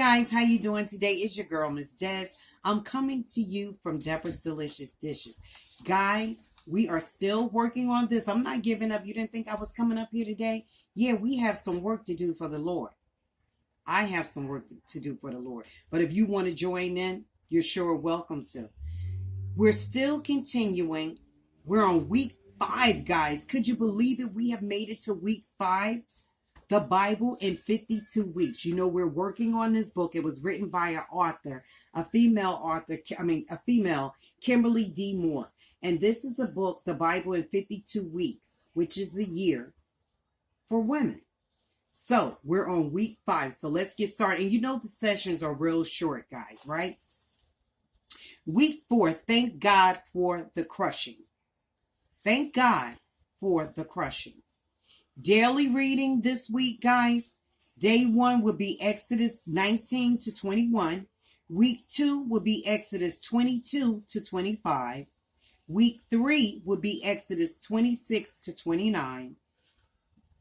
guys, how you doing today? It's your girl, Miss Debs. I'm coming to you from Deborah's Delicious Dishes. Guys, we are still working on this. I'm not giving up. You didn't think I was coming up here today? Yeah, we have some work to do for the Lord. I have some work to do for the Lord. But if you want to join in, you're sure welcome to. We're still continuing. We're on week 5, guys. Could you believe it? We have made it to week 5. The Bible in 52 weeks. You know, we're working on this book. It was written by an author, a female, Kimberly D. Moore. And this is a book, The Bible in 52 Weeks, which is a year for women. So we're on week 5. So let's get started. And you know, the sessions are real short, guys, right? Week 4, thank God for the crushing. Thank God for the crushing. Daily reading this week, guys. Day 1 will be Exodus 19 to 21. Week 2 will be Exodus 22 to 25. Week 3 will be Exodus 26 to 29.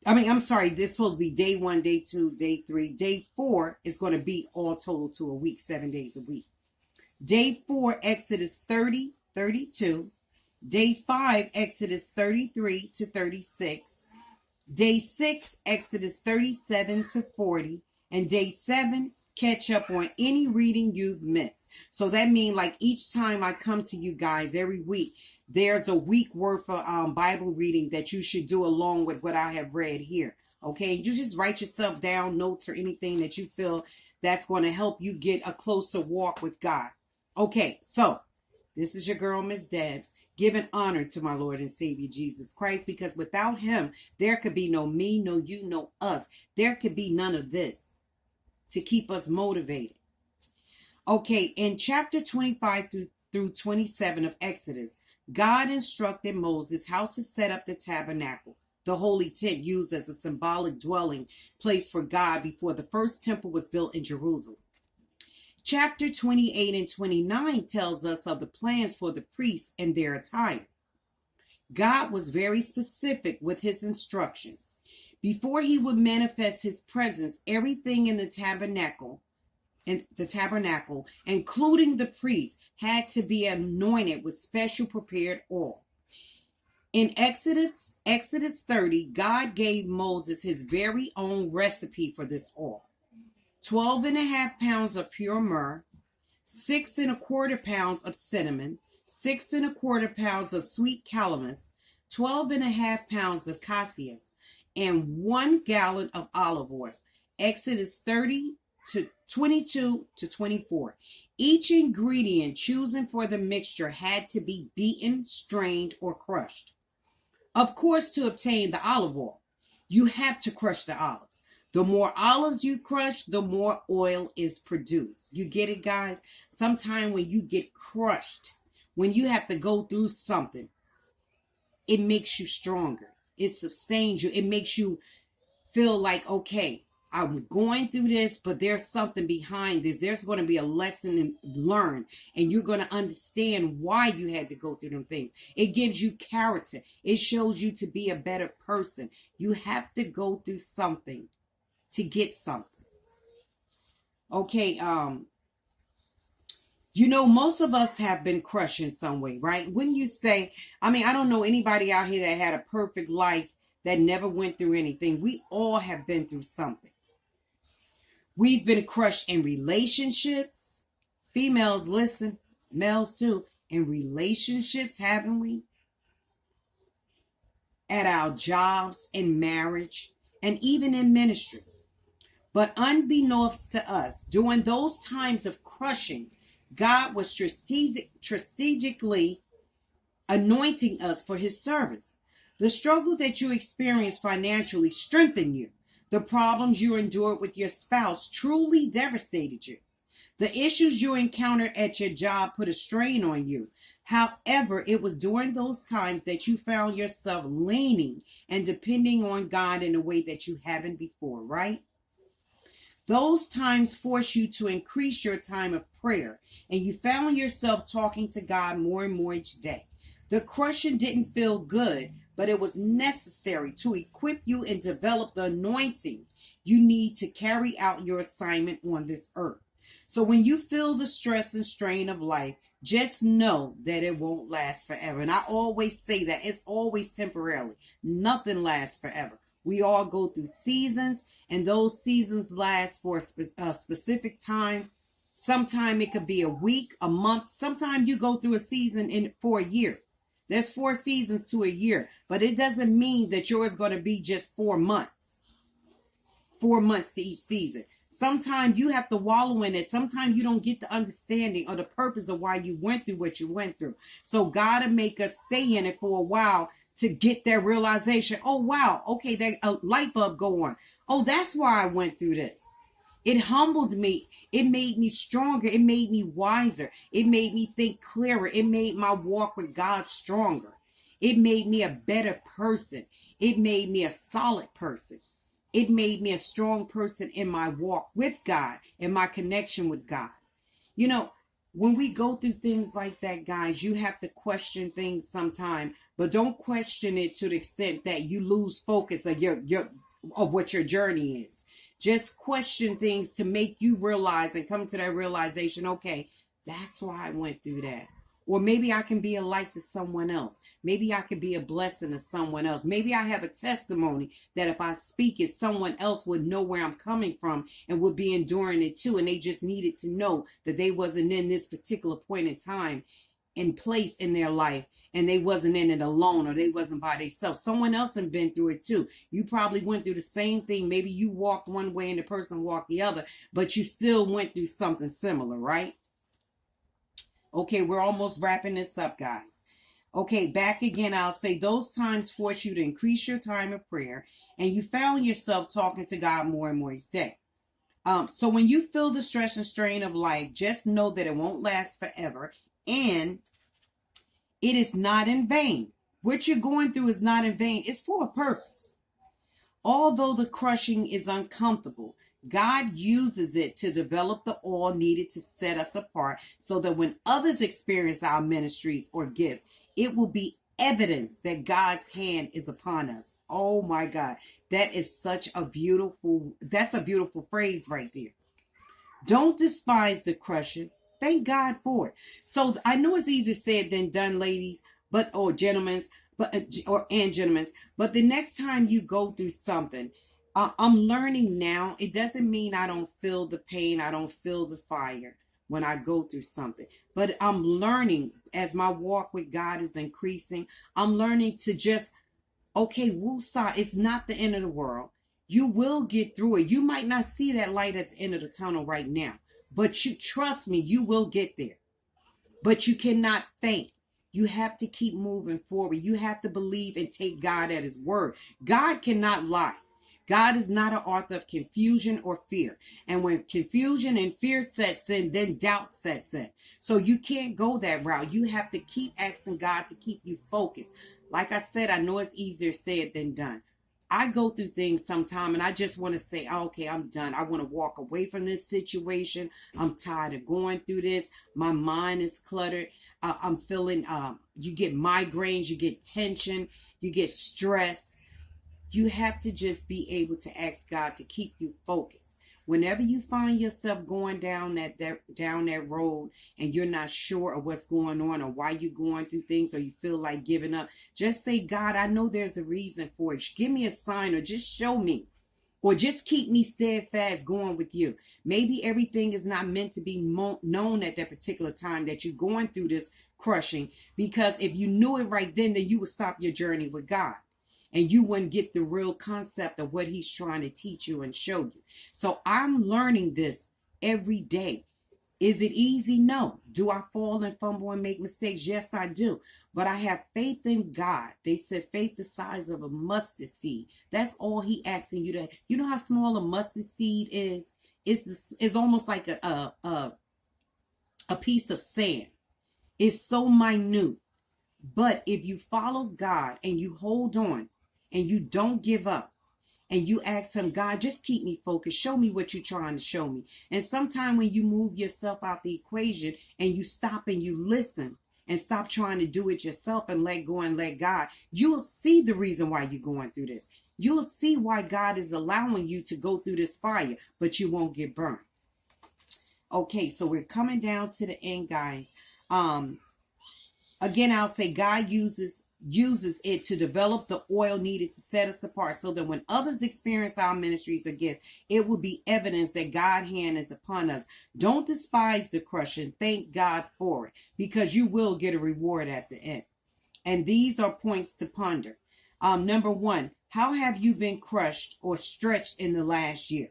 This is supposed to be day 1, day 2, day 3. Day 4 is going to be all total to a week, 7 days a week. Day 4, Exodus 30, 32. Day 5, Exodus 33 to 36. Day 6, Exodus 37 to 40. And day 7, catch up on any reading you've missed. So that means like each time I come to you guys every week, there's a week worth of Bible reading that you should do along with what I have read here. Okay, you just write yourself down notes or anything that you feel that's going to help you get a closer walk with God. Okay, so this is your girl, Miss Debs, giving honor to my Lord and Savior, Jesus Christ, because without him, there could be no me, no you, no us. There could be none of this to keep us motivated. Okay, in chapter 25 through 27 of Exodus, God instructed Moses how to set up the tabernacle, the holy tent used as a symbolic dwelling place for God before the first temple was built in Jerusalem. Chapter 28 and 29 tells us of the plans for the priests and their attire. God was very specific with his instructions. Before he would manifest his presence, everything in the tabernacle, including the priests, had to be anointed with special prepared oil. In Exodus 30, God gave Moses his very own recipe for this oil. 12.5 pounds of pure myrrh, 6.25 pounds of cinnamon, 6.25 pounds of sweet calamus, 12.5 pounds of cassia, and 1 gallon of olive oil. Exodus 30 to 22 to 24. Each ingredient chosen for the mixture had to be beaten, strained, or crushed. Of course, to obtain the olive oil, you have to crush the olives. The more olives you crush, the more oil is produced. You get it, guys? Sometimes when you get crushed, when you have to go through something, it makes you stronger. It sustains you. It makes you feel like, okay, I'm going through this, but there's something behind this. There's going to be a lesson learned, and you're going to understand why you had to go through them things. It gives you character. It shows you to be a better person. You have to go through something to get something. Okay, you know, most of us have been crushed in some way, right? Wouldn't you say, I don't know anybody out here that had a perfect life that never went through anything. We all have been through something. We've been crushed in relationships. Females, listen, males too, in relationships, haven't we? At our jobs, in marriage, and even in ministry. But unbeknownst to us, during those times of crushing, God was strategically anointing us for his service. The struggle that you experienced financially strengthened you. The problems you endured with your spouse truly devastated you. The issues you encountered at your job put a strain on you. However, it was during those times that you found yourself leaning and depending on God in a way that you haven't before, right? Those times force you to increase your time of prayer, and you found yourself talking to God more and more each day. The crushing didn't feel good, but it was necessary to equip you and develop the anointing you need to carry out your assignment on this earth. So when you feel the stress and strain of life, just know that it won't last forever. And I always say that it's always temporarily. Nothing lasts forever. We all go through seasons, and those seasons last for a specific time. Sometime it could be a week, a month. Sometimes you go through a season for a year. There's 4 seasons to a year, but it doesn't mean that yours is going to be just 4 months. 4 months to each season. Sometimes you have to wallow in it. Sometimes you don't get the understanding or the purpose of why you went through what you went through. So God will make us stay in it for a while to get that realization. Oh, wow. Okay, that a light bulb go on. Oh, that's why I went through this. It humbled me. It made me stronger. It made me wiser. It made me think clearer. It made my walk with God stronger. It made me a better person. It made me a solid person. It made me a strong person in my walk with God and my connection with God. You know, when we go through things like that, guys, you have to question things sometime, but don't question it to the extent that you lose focus of of what your journey is. Just question things to make you realize and come to that realization, okay, that's why I went through that. Or maybe I can be a light to someone else. Maybe I can be a blessing to someone else. Maybe I have a testimony that if I speak it, someone else would know where I'm coming from and would be enduring it too. And they just needed to know that they wasn't in this particular point in time and place in their life, and they wasn't in it alone, or they wasn't by themselves. Someone else had been through it too. You probably went through the same thing. Maybe you walked one way and the person walked the other, but you still went through something similar, right? Okay, we're almost wrapping this up, guys. Okay, back again, I'll say those times force you to increase your time of prayer, and you found yourself talking to God more and more each day. So when you feel the stress and strain of life, just know that it won't last forever, and it is not in vain. What you're going through is not in vain. It's for a purpose. Although the crushing is uncomfortable, God uses it to develop the oil needed to set us apart so that when others experience our ministries or gifts, it will be evidence that God's hand is upon us. Oh my God. That is that's a beautiful phrase right there. Don't despise the crushing. Thank God for it. So I know it's easier said than done, ladies, or gentlemen, gentlemen. But the next time you go through something, I'm learning now. It doesn't mean I don't feel the pain. I don't feel the fire when I go through something. But I'm learning as my walk with God is increasing. I'm learning to just, okay, woosah, it's not the end of the world. You will get through it. You might not see that light at the end of the tunnel right now, but you trust me, you will get there. But you cannot faint. You have to keep moving forward. You have to believe and take God at his word. God cannot lie. God is not an author of confusion or fear. And when confusion and fear sets in, then doubt sets in. So you can't go that route. You have to keep asking God to keep you focused. Like I said, I know it's easier said than done. I go through things sometime and I just want to say, oh, okay, I'm done. I want to walk away from this situation. I'm tired of going through this. My mind is cluttered. I'm feeling, you get migraines, you get tension, you get stress. You have to just be able to ask God to keep you focused. Whenever you find yourself going down that road and you're not sure of what's going on or why you're going through things, or you feel like giving up, just say, God, I know there's a reason for it. Give me a sign, or just show me, or just keep me steadfast going with you. Maybe everything is not meant to be known at that particular time that you're going through this crushing, because if you knew it right then you would stop your journey with God. And you wouldn't get the real concept of what he's trying to teach you and show you. So I'm learning this every day. Is it easy? No. Do I fall and fumble and make mistakes? Yes, I do. But I have faith in God. They said faith the size of a mustard seed. That's all he asking you to. You know how small a mustard seed is? It's almost like a piece of sand. It's so minute. But if you follow God and you hold on, and you don't give up, and you ask him, God, just keep me focused. Show me what you're trying to show me. And sometime when you move yourself out the equation and you stop and you listen, and stop trying to do it yourself and let go and let God, you'll see the reason why you're going through this. You'll see why God is allowing you to go through this fire, but you won't get burned. Okay, so we're coming down to the end, guys. Again, I'll say God uses it to develop the oil needed to set us apart so that when others experience our ministries or gifts, it will be evidence that God's hand is upon us. Don't despise the crushing. Thank God for it, because you will get a reward at the end. And these are points to ponder. Number one, how have you been crushed or stretched in the last year?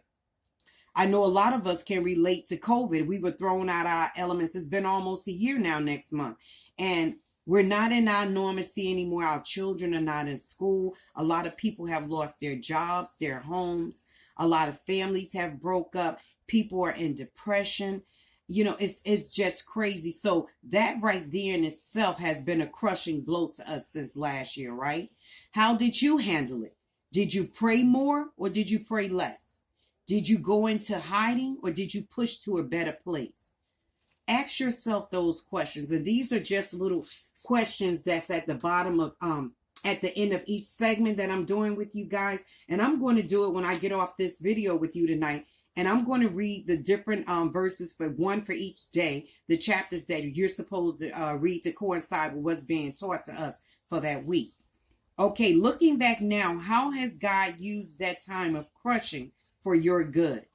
I know a lot of us can relate to COVID. We were thrown out our elements. It's been almost a year now next month. And we're not in our normalcy anymore. Our children are not in school. A lot of people have lost their jobs, their homes. A lot of families have broke up. People are in depression. You know, it's just crazy. So that right there in itself has been a crushing blow to us since last year, right? How did you handle it? Did you pray more or did you pray less? Did you go into hiding or did you push to a better place? Ask yourself those questions. And these are just little questions that's at the bottom of, at the end of each segment that I'm doing with you guys. And I'm going to do it when I get off this video with you tonight. And I'm going to read the different verses for each day, the chapters that you're supposed to read to coincide with what's being taught to us for that week. Okay, looking back now, how has God used that time of crushing for your good?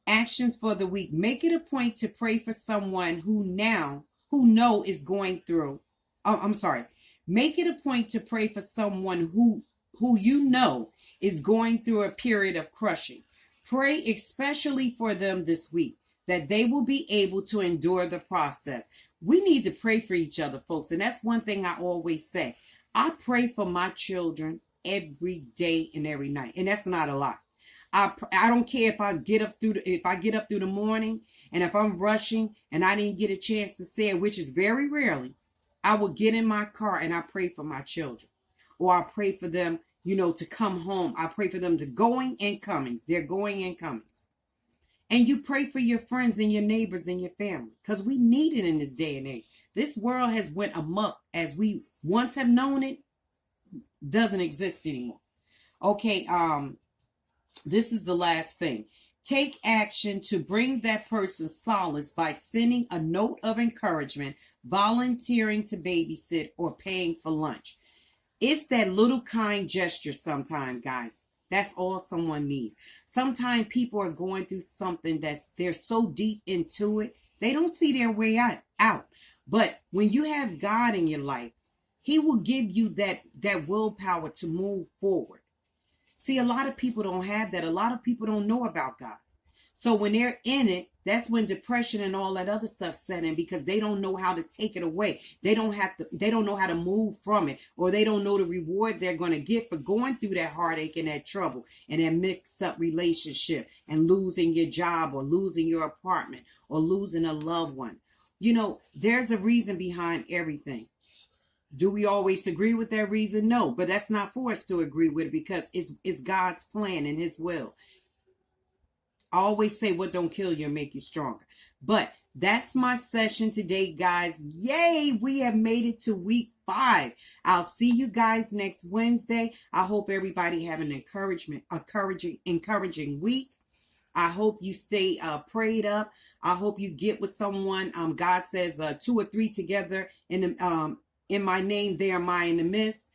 Actions for the week. Make it a point to pray for someone who know is going through. Make it a point to pray for someone who you know is going through a period of crushing. Pray especially for them this week, that they will be able to endure the process. We need to pray for each other, folks. And that's one thing I always say. I pray for my children every day and every night. And that's not a lie. I don't care if I get up through the morning and if I'm rushing and I didn't get a chance to say it, which is very rarely, I will get in my car and I pray for my children, or I pray for them, to come home. I pray for them to going and comings. They're going and comings. And you pray for your friends and your neighbors and your family, because we need it in this day and age. This world has went amok as we once have known it, doesn't exist anymore. Okay, this is the last thing. Take action to bring that person solace by sending a note of encouragement, volunteering to babysit, or paying for lunch. It's that little kind gesture sometimes, guys. That's all someone needs. Sometimes people are going through something they're so deep into it, they don't see their way out. But when you have God in your life, He will give you that willpower to move forward. See, a lot of people don't have that. A lot of people don't know about God. So when they're in it, that's when depression and all that other stuff set in, because they don't know how to take it away. They don't know how to move from it, or they don't know the reward they're going to get for going through that heartache and that trouble and that mixed up relationship and losing your job or losing your apartment or losing a loved one. There's a reason behind everything. Do we always agree with that reason? No, but that's not for us to agree with it, because it's God's plan and His will. I always say what don't kill you make you stronger. But that's my session today, guys. Yay! We have made it to week 5. I'll see you guys next Wednesday. I hope everybody have an encouraging week. I hope you stay prayed up. I hope you get with someone. God says 2 or 3 together in my name, there am I in the midst.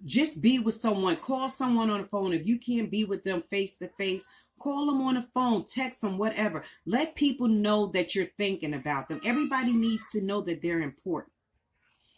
Just be with someone. Call someone on the phone. If you can't be with them face to face, call them on the phone, text them, whatever. Let people know that you're thinking about them. Everybody needs to know that they're important.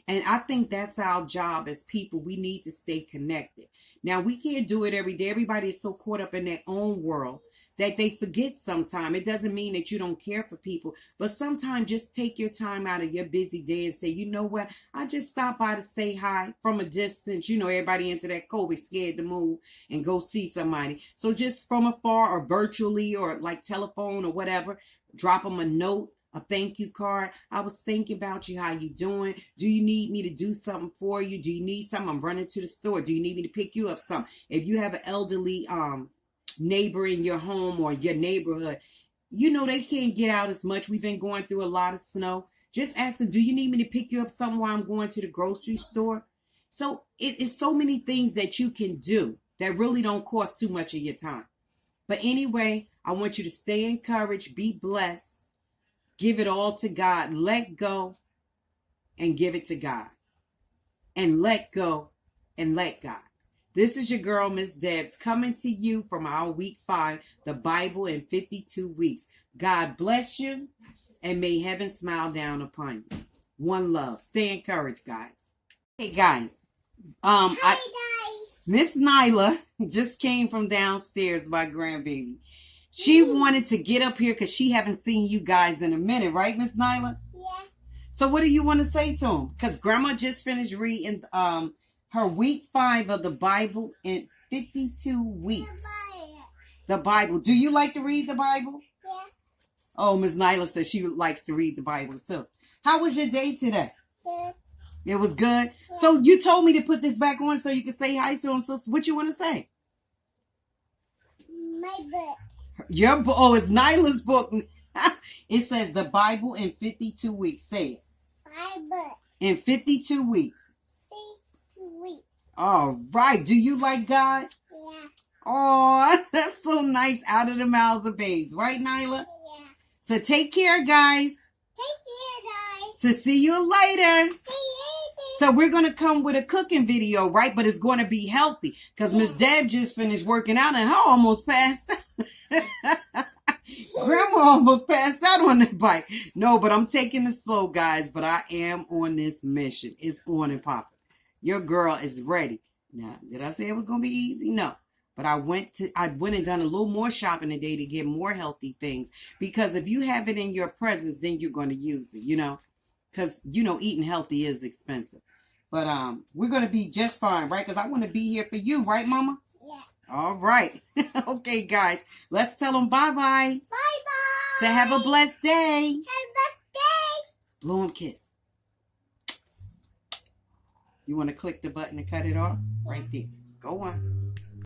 And I think that's our job as people. We need to stay connected. Now, we can't do it every day. Everybody is so caught up in their own world that they forget sometimes. It doesn't mean that you don't care for people, but sometimes just take your time out of your busy day and say, you know what? I just stopped by to say hi from a distance. Everybody into that COVID scared to move and go see somebody. So just from afar or virtually or like telephone or whatever, drop them a note, a thank you card. I was thinking about you. How you doing? Do you need me to do something for you? Do you need something? I'm running to the store. Do you need me to pick you up something? If you have an elderly neighbor in your home or your neighborhood, they can't get out as much. We've been going through a lot of snow. Just ask them, do you need me to pick you up somewhere while I'm going to the grocery store? So it's so many things that you can do that really don't cost too much of your time. But anyway, I want you to stay encouraged, be blessed, give it all to God, let go and give it to God. And let go and let God. This is your girl, Miss Debs, coming to you from our week 5, the Bible in 52 weeks. God bless you and may heaven smile down upon you. One love. Stay encouraged, guys. Hey, guys. Hi, guys. Miss Nyla just came from downstairs, my grandbaby. She wanted to get up here because she haven't seen you guys in a minute, right, Miss Nyla? Yeah. So what do you want to say to them? Because Grandma just finished reading her week 5 of the Bible in 52 weeks. The Bible. Do you like to read the Bible? Yeah. Oh, Miss Nyla says she likes to read the Bible too. How was your day today? Good. It was good? Yeah. So you told me to put this back on so you can say hi to them. So what you want to say? My book. Your book. Oh, it's Nyla's book. It says the Bible in 52 weeks. Say it. My book. In 52 weeks. 52 weeks. All right. Do you like God? Yeah. Oh, that's so nice. Out of the mouths of babes. Right, Nyla? Yeah. So take care, guys. Take care, guys. So see you later. See you later. So we're going to come with a cooking video, right? But it's going to be healthy. Because Miss Deb just finished working out and her almost passed out. Grandma almost passed out on that bike. No, but I'm taking it slow, guys. But I am on this mission. It's on and popping. Your girl is ready. Now, did I say it was going to be easy? No. But I went and done a little more shopping today to get more healthy things. Because if you have it in your presence, then you're going to use it, you know. Because, you know, eating healthy is expensive. But we're going to be just fine, right? Because I want to be here for you, right, Mama? Yeah. All right. Okay, guys. Let's tell them bye-bye. Bye-bye. Say have a blessed day. Have a blessed day. Blow them kiss. You want to click the button to cut it off? Right there. Go on.